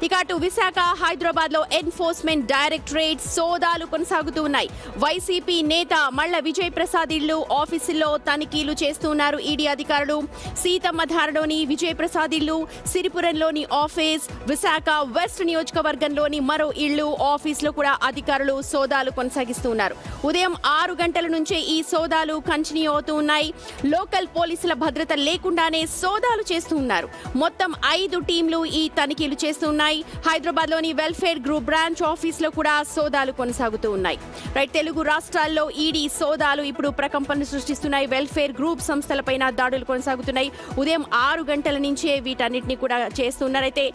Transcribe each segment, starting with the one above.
ఇక అటు విశాఖ, హైదరాబాద్ లో ఎన్ఫోర్స్మెంట్ డైరెక్టరేట్ సోదాలు కొనసాగుతూ ఉన్నాయి. వైసీపీ నేత మల్ల విజయ్ ప్రసాద్ ఇల్లు, ఆఫీసుల్లో తనిఖీలు చేస్తున్నారు ఈడీ అధికారులు. సీతమ్మధారలోని విజయ్ ప్రసాద్ ఇల్లు, సిరిపురంలోని ఆఫీస్, విశాఖ వెస్ట్ నియోజకవర్గంలోని మరో ఇల్లు, ఆఫీసులో కూడా అధికారులు సోదాలు కొనసాగిస్తున్నారు. ఉదయం 6 గంటల నుంచే ఈ సోదాలు కంటిన్యూ అవుతూ ఉన్నాయి. లోకల్ పోలీసుల భద్రత లేకుండానే సోదాలు చేస్తూ ఉన్నారు. మొత్తం 5 టీంలు ఈ తనిఖీలు చేస్తున్నాయి. హైదరాబాద్ లోని వెల్ఫేర్ గ్రూప్ బ్రాంచ్ ఆఫీస్ లో కూడా సోదాలు కొనసాగుతూ ఉన్నాయి. రైట్, తెలుగు రాష్ట్రాల్లో ఈడీ సోదాలు ఇప్పుడు ప్రకంపనలు సృష్టిస్తున్నాయి. వెల్ఫేర్ గ్రూప్ సంస్థలపైన దాడులు కొనసాగుతున్నాయి. ఉదయం 6 గంటల నుంచే వీటన్నిటిని కూడా చేస్తున్నారు. అయితే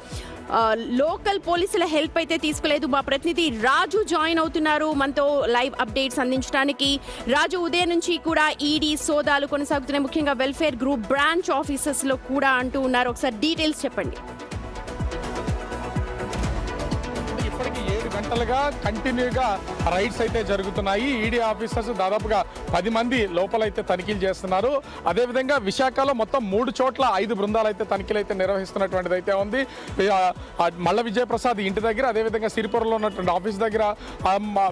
లోకల్ పోలీసుల హెల్ప్ అయితే తీసుకోలేదు. మా ప్రతినిధి రాజు జాయిన్ అవుతున్నారు మనతో లైవ్ అప్డేట్స్ అందించడానికి. రాజు, ఉదయం నుంచి కూడా ఈడీ సోదాలు కొనసాగుతున్నాయి, ముఖ్యంగా వెల్ఫేర్ గ్రూప్ బ్రాంచ్ ఆఫీసెస్ లో కూడా అంటూ ఉన్నారు. ఒకసారి డీటెయిల్స్ చెప్పండి. ఇప్పటికి 7 గంటలుగా కంటిన్యూగా రైడ్స్ అయితే జరుగుతున్నాయి. ఈడీ ఆఫీసర్స్ దాదాపుగా 10 మంది లోపలైతే తనిఖీలు చేస్తున్నారు. అదేవిధంగా విశాఖలో మొత్తం 3 చోట్ల 5 బృందాలు అయితే తనిఖీలు అయితే నిర్వహిస్తున్నటువంటిది అయితే ఉంది. మల్ల విజయప్రసాద్ ఇంటి దగ్గర, అదేవిధంగా సిరిపురంలో ఉన్నటువంటి ఆఫీస్ దగ్గర,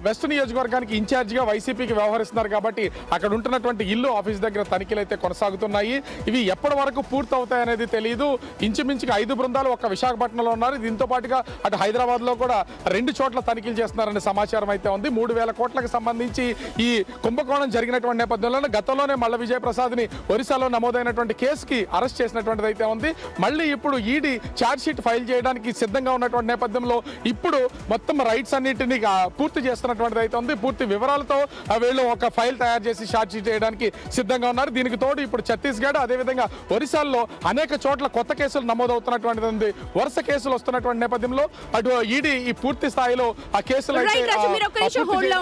వెస్ట్ నియోజకవర్గానికి ఇన్ఛార్జిగా వైసీపీకి వ్యవహరిస్తున్నారు కాబట్టి అక్కడ ఉంటున్నటువంటి ఇల్లు, ఆఫీస్ దగ్గర తనిఖీలు అయితే కొనసాగుతున్నాయి. ఇవి ఎప్పటి వరకు పూర్తి అవుతాయి అనేది తెలియదు. ఇంచుమించుగా 5 బృందాలు ఒక్క విశాఖపట్నంలో ఉన్నారు. దీంతో పాటుగా అటు హైదరాబాద్ లో కూడా 2 చోట్ల తనిఖీలు చేస్తున్నారనే సమాచారం అయితే ఉంది. 3,000 కోట్లకు సంబంధించి ఈ కుంభకోణం జరిగినటువంటి నేపథ్యంలో గతంలోనే మల్ల విజయప్రసాద్ ని ఒరిస్సాలో నమోదైనటువంటి కేసుకి అరెస్ట్ చేసినటువంటిది అయితే ఉంది. మళ్ళీ ఇప్పుడు ఈడీ ఛార్జ్ షీట్ ఫైల్ చేయడానికి సిద్ధంగా ఉన్నటువంటి నేపథ్యంలో ఇప్పుడు మొత్తం రైట్స్ అన్నింటినీ పూర్తి చేస్తున్నటువంటిది అయితే ఉంది. పూర్తి వివరాలతో వీళ్ళు ఒక ఫైల్ తయారు చేసి ఛార్జ్ షీట్ చేయడానికి సిద్ధంగా ఉన్నారు. దీనికి తోడు ఇప్పుడు ఛత్తీస్గఢ్, అదేవిధంగా ఒరిస్సాలో అనేక చోట్ల కొత్త కేసులు నమోదవుతున్నటువంటిది ఉంది. వరుస కేసులు వస్తున్నటువంటి నేపథ్యంలో అటు ఈడీ ఈ పూర్తి స్థాయిలో ఆ కేసులు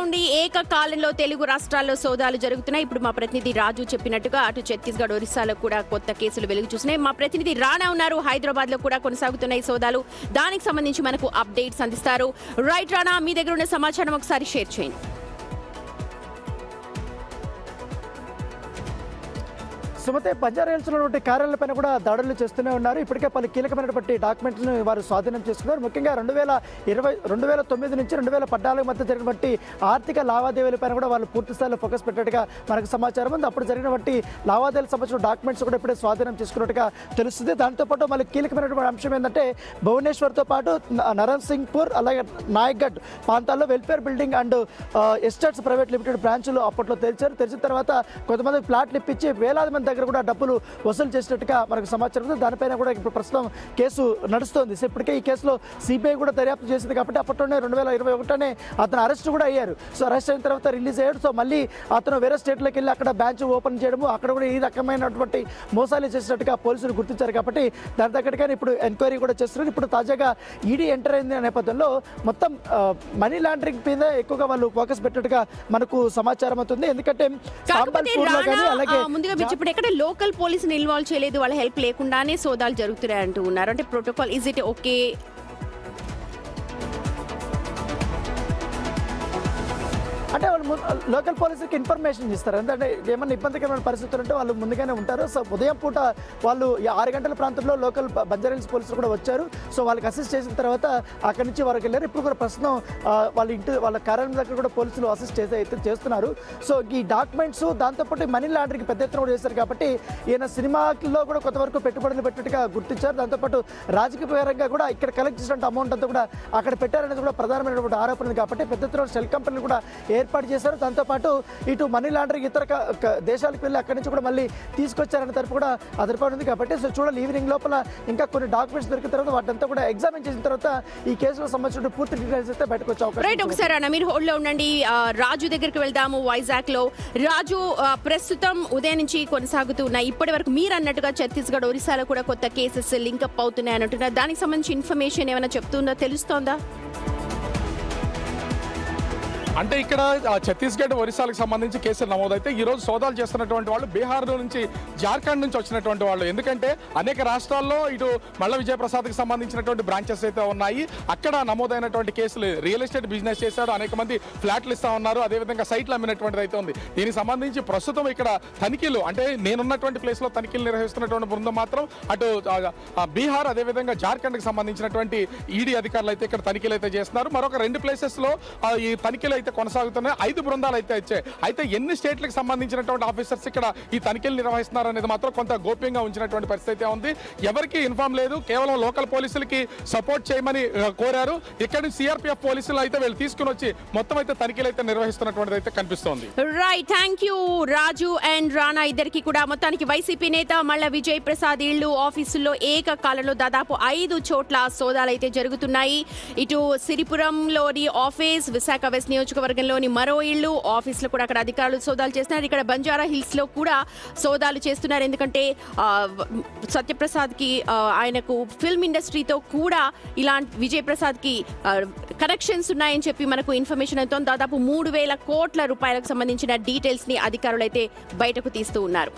ఉండి ఏకకాలంలో తెలుగు రాష్ట్రాల్లో సోదాలు జరుగుతున్నాయి. ఇప్పుడు మా ప్రతినిధి రాజు చెప్పినట్టుగా అటు ఛత్తీస్గఢ్, ఒరిస్సాలో కూడా కొత్త కేసులు వెలుగు చూస్తున్నాయి. మా ప్రతినిధి రాణా ఉన్నారు, హైదరాబాద్ లో కూడా కొనసాగుతున్నాయి సోదాలు. దానికి సంబంధించి మనకు అప్డేట్స్ అందిస్తారు. రైట్ రాణా, మీ దగ్గర ఉన్న సమాచారం ఒకసారి షేర్ చేయండి. సుమతే, బంజారాహిల్స్లో ఉన్నటువంటి కార్యాలయాలపైన కూడా దాడులు చేస్తూనే ఉన్నారు. ఇప్పటికే పలు కీలకమైనటువంటి డాక్యుమెంట్లను వారు స్వాధీనం చేసుకున్నారు. ముఖ్యంగా 2009 నుంచి 2014 మధ్య జరిగినటువంటి ఆర్థిక లావాదేవీలపైన కూడా వాళ్ళు పూర్తి స్థాయిలో ఫోకస్ పెట్టినట్టుగా మనకు సమాచారం ఉంది. అప్పుడు జరిగినటువంటి లావాదేవీలకు సంబంధించిన డాక్యుమెంట్స్ కూడా ఇప్పుడే స్వాధీనం చేసుకున్నట్టుగా తెలుస్తుంది. దాంతోపాటు మళ్ళీ కీలకమైనటువంటి అంశం ఏంటంటే భువనేశ్వర్తో పాటు నరసింగ్పూర్, అలాగే నాయక్గఢ్ ప్రాంతాల్లో welfare building and estates private limited బ్రాంచ్లు అప్పట్లో తెరిచారు. తెరిచిన తర్వాత కొంతమంది ప్లాట్లు ఇప్పించి వేలాది మంది దగ్గర కూడా డబ్బులు వసూలు చేసినట్టుగా మనకు సమాచారం ఉంది. దానిపైన కూడా ఇప్పుడు ప్రస్తుతం కేసు నడుస్తోంది. ఇప్పటికే ఈ కేసులో సిబిఐ కూడా దర్యాప్తు చేసింది కాబట్టి అప్పట్లోనే 2021 అతను అరెస్ట్ కూడా అయ్యారు. సో అరెస్ట్ అయిన తర్వాత రిలీజ్ అయ్యాడు. సో మళ్ళీ అతను వేరే స్టేట్లోకి వెళ్ళి అక్కడ బ్రాంచ్ ఓపెన్ చేయడము, అక్కడ కూడా ఈ రకమైనటువంటి మోసాలు చేసినట్టుగా పోలీసులు గుర్తించారు కాబట్టి దాని తగ్గట్టుగానే ఇప్పుడు ఎంక్వైరీ కూడా చేస్తున్నారు. ఇప్పుడు తాజాగా ఈడీ ఎంటర్ అయింది నేపథ్యంలో మొత్తం మనీ లాండరింగ్ మీద ఎక్కువగా వాళ్ళు ఫోకస్ పెట్టినట్టుగా మనకు సమాచారం అవుతుంది. ఎందుకంటే లోకల్ పోలీసుని ఇన్వాల్వ్ చేయలేదు, వాళ్ళ హెల్ప్ లేకుండానే సోదాలు జరుగుతున్నాయి అంటూ ఉన్నారు. అంటే ప్రోటోకాల్ ఇస్ ఇట్ ఓకే? అంటే వాళ్ళు లోకల్ పోలీసుకి ఇన్ఫర్మేషన్ ఇస్తారు. ఎందుకంటే ఏమన్నా ఇబ్బందికరమైన పరిస్థితులు ఉంటే వాళ్ళు ముందుగానే ఉంటారు. సో ఉదయం పూట వాళ్ళు 6 గంటల ప్రాంతంలో లోకల్ బంజారాహిల్స్ పోలీసులు కూడా వచ్చారు. సో వాళ్ళకి అసిస్ట్ చేసిన తర్వాత అక్కడి నుంచి వరకు వెళ్ళారు. ఇప్పుడు కూడా ప్రస్తుతం వాళ్ళ కార్యాలయం దగ్గర కూడా పోలీసులు అసిస్ట్ చేస్తున్నారు. సో ఈ డాక్యుమెంట్స్, దాంతోపాటు మనీ లాండరింగ్ పెద్ద ఎత్తున కూడా చేశారు కాబట్టి ఈయన సినిమాలో కూడా కొంతవరకు పెట్టుబడులు పెట్టినట్టుగా గుర్తించారు. దాంతోపాటు రాజకీయ పరంగా కూడా ఇక్కడ కలెక్ట్ చేసిన అమౌంట్ అంతా కూడా అక్కడ పెట్టారనేది కూడా ప్రధానమైనటువంటి ఆరోపణ ఉంది. కాబట్టి పెద్ద ఎత్తున షెల్ కంపెనీలు కూడా ఏర్పాటు చేశారు. దాంతోపాటు ఇటు మనీ లాండరింగ్ ఇతర దేశాలకు వెళ్ళి అక్కడి నుంచి కూడా మళ్ళీ తీసుకొచ్చారనే తరపు కూడా అదర్పాటు ఉంది. కాబట్టి సో చూడాలి, ఈవినింగ్ లోపల ఇంకా కొన్ని డాక్యుమెంట్స్ దొరికిన తర్వాత వాటింతా కూడా ఎగ్జామిన్ చేసిన తర్వాత ఈ కేసులో సంబంధించిన పూర్తి డీటెయిల్స్ అయితే బయటకు వచ్చే అవకాశం. ఒకసారి అన్న మీరు హోల్డ్ లో ఉండండి. రాజు దగ్గరికి వెళ్దాము. వైజాగ్ లో రాజు, ప్రస్తుతం ఉదయం నుంచి కొనసాగుతూ ఉన్నాయి. ఇప్పటి వరకు మీరు అన్నట్టుగా ఛత్తీస్గఢ్, ఒరిస్సాలో కూడా కొత్త కేసెస్ లింకప్ అవుతున్నాయి అంటున్నారు. దానికి సంబంధించి ఇన్ఫర్మేషన్ ఏమైనా చెప్తుందా, తెలుస్తోందా? అంటే ఇక్కడ ఛత్తీస్గఢ్ ఒరిస్సాలకు సంబంధించి కేసులు నమోదైతే ఈ రోజు సోదాలు చేస్తున్నటువంటి వాళ్ళు బీహార్ నుంచి జార్ఖండ్ నుంచి వచ్చినటువంటి వాళ్ళు. ఎందుకంటే అనేక రాష్ట్రాల్లో ఇటు మల్ల విజయప్రసాద్కి సంబంధించినటువంటి బ్రాంచెస్ అయితే ఉన్నాయి. అక్కడ నమోదైనటువంటి కేసులు రియల్ ఎస్టేట్ బిజినెస్ చేశాడు, అనేక మంది ఫ్లాట్లు ఇస్తా ఉన్నారు, అదేవిధంగా సైట్లు అమ్మినటువంటిది అయితే ఉంది. దీనికి సంబంధించి ప్రస్తుతం ఇక్కడ తనిఖీలు అంటే నేనున్నటువంటి ప్లేస్ లో తనిఖీలు నిర్వహిస్తున్నటువంటి బృందం మాత్రం అటు బీహార్ అదేవిధంగా జార్ఖండ్కి సంబంధించినటువంటి ఈడీ అధికారులు అయితే ఇక్కడ తనిఖీలు అయితే చేస్తున్నారు. మరొక 2 ప్లేసెస్ లో ఈ తనిఖీలు అయితే కొనసాగుతున్నాయి. 5 బృందాలు అయితే వచ్చాయి. అయితే ఎన్ని స్టేట్లకు సంబంధించినటువంటి ఆఫీసర్స్ ఇక్కడ ఈ తనిఖీలు నిర్వహిస్తున్నారు అనేది మాత్రం కొంత గోప్యంగా ఉంచినటువంటి పరిస్థితి ఉంది. ఎవరికి ఇన్ఫార్మ్ లేదు, కేవలం లోకల్ పోలీసులకి సపోర్ట్ చేయమని కోరారు. ఇక్కడ నుంచి సిఆర్పిఎఫ్ పోలీసులు అయితే వీళ్ళు తీసుకుని వచ్చి మొత్తం అయితే తనిఖీలు అయితే నిర్వహిస్తున్నటువంటిది అయితే కనిపిస్తోంది. Right, thank you Raju and రానా ఇద్దరికి కూడా. మొత్తానికి వైసీపీ నేత మల్ల విజయ్ ప్రసాద్ ఇళ్లు ఆఫీసుల్లో ఏకకాలంలో దాదాపు 5 చోట్ల సోదాలు అయితే జరుగుతున్నాయి. ఇటు సిరిపురంలోని ఆఫీస్, విశాఖ వెస్ట్ నియోజకవర్గంలోని మరో ఇళ్లు ఆఫీసులో కూడా అక్కడ అధికారులు సోదాలు చేస్తున్నారు. ఇక్కడ బంజారా హిల్స్ లో కూడా సోదాలు చేస్తున్నారు. ఎందుకంటే సత్యప్రసాద్ కి ఆయనకు ఫిల్మ్ ఇండస్ట్రీతో కూడా ఇలాంటి విజయ్ ప్రసాద్ కి కనెక్షన్స్ ఉన్నాయని చెప్పి మనకు ఇన్ఫర్మేషన్ అవుతోంది. దాదాపు 3,000 కోట్ల రూపాయలకు సంబంధించిన డీటెయిల్స్ ని అధికారులు అయితే బయటకు తీస్తూ ఉన్నారు.